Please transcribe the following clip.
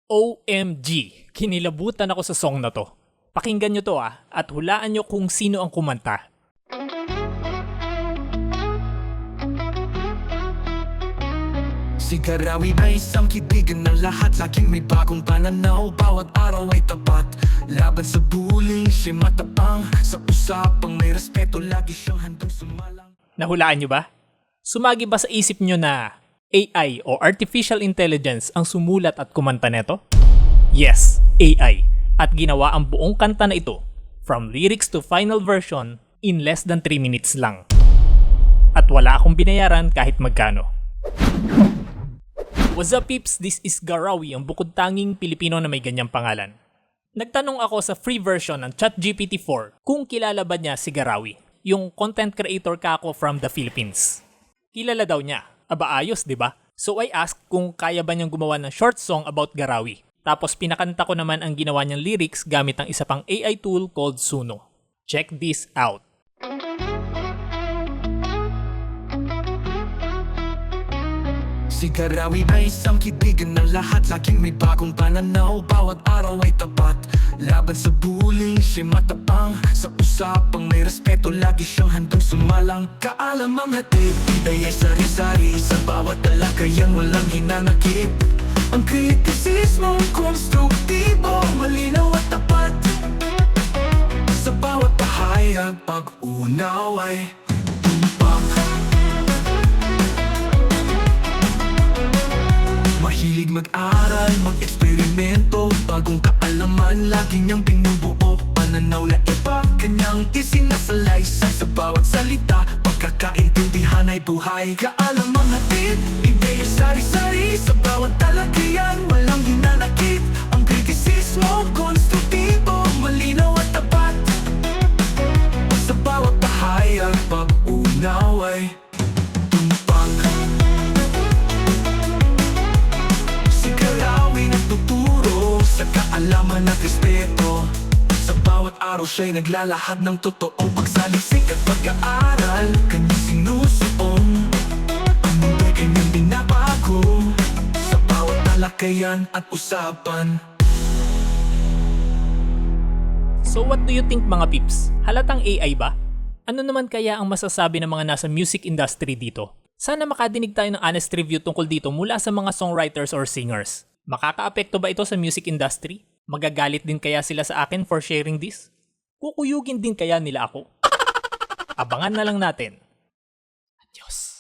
OMG! Kinilabutan ako sa song na to. Pakinggan nyo to at hulaan nyo kung sino ang kumanta. Si Garawi ay isang kaibigan ng lahat. Laging may bagong pananaw, bawat araw ay tapat. Laban sa bullying, siya matapang. Sa usapang may respeto, lagi siyang handang sumalang. Nahulaan nyo ba? Sumagi ba sa isip nyo na AI o Artificial Intelligence ang sumulat at kumanta neto? Yes, AI. At ginawa ang buong kanta na ito, from lyrics to final version, in less than 3 minutes lang. At wala akong binayaran kahit magkano. What's up peeps? This is Garawi, ang bukod tanging Pilipino na may ganyang pangalan. Nagtanong ako sa free version ng ChatGPT-4 kung kilala ba niya si Garawi, yung content creator kako from the Philippines. Kilala daw niya. Aba ayos, di ba? So I asked kung kaya ba niyang gumawa ng short song about Garawi. Tapos pinakanta ko naman ang ginawa niyang lyrics gamit ang isa pang AI tool called Suno. Check this out. Si Garawi ay isang kaibigan ng lahat. Laging may bagong pananaw, bawat araw ay tapat. Laban sa bullying, siya matapang. Sa usapang may respeto, lagi siyang handang sumalang. Kaalam ang hatid, ay sari-sari. Sa bawat talakayan, walang hinanakit. Ang kritisismo, konstruktibo, malinaw at tapat. Sa bawat pahayag, pag-unaw ay tumpak. Mahilig mag-aral, mag-eksperimento. Bagong kaalaman, lagi niyang binubuo. Pananaw na iba, kanyang isinasalaysay. Sa bawat salita, pagkakaintindihan ay buhay. Kaalam ang hatid, ideya sari-sari. Sa bawat talakayan, walang hinanakit. Ang kritisismo, konstruktibo, malinaw at tapat. Sa bawat pahayag, pag-unaw ay tumpak. Nagtuturo sa kaalaman at respeto. Sa bawat araw siya'y naglalahad ng totoong pagsalisik at pag-aaral. Kanyang sinusuong ang mundo'y kanyang binabago. Sa bawat talakayan at usapan. So what do you think mga peeps? Halatang AI ba? Ano naman kaya ang masasabi ng mga nasa music industry dito? Sana makadinig tayo ng honest review tungkol dito mula sa mga songwriters or singers. Makakaapekto ba ito sa music industry? Magagalit din kaya sila sa akin for sharing this? Kukuyugin din kaya nila ako? Abangan na lang natin. Adios.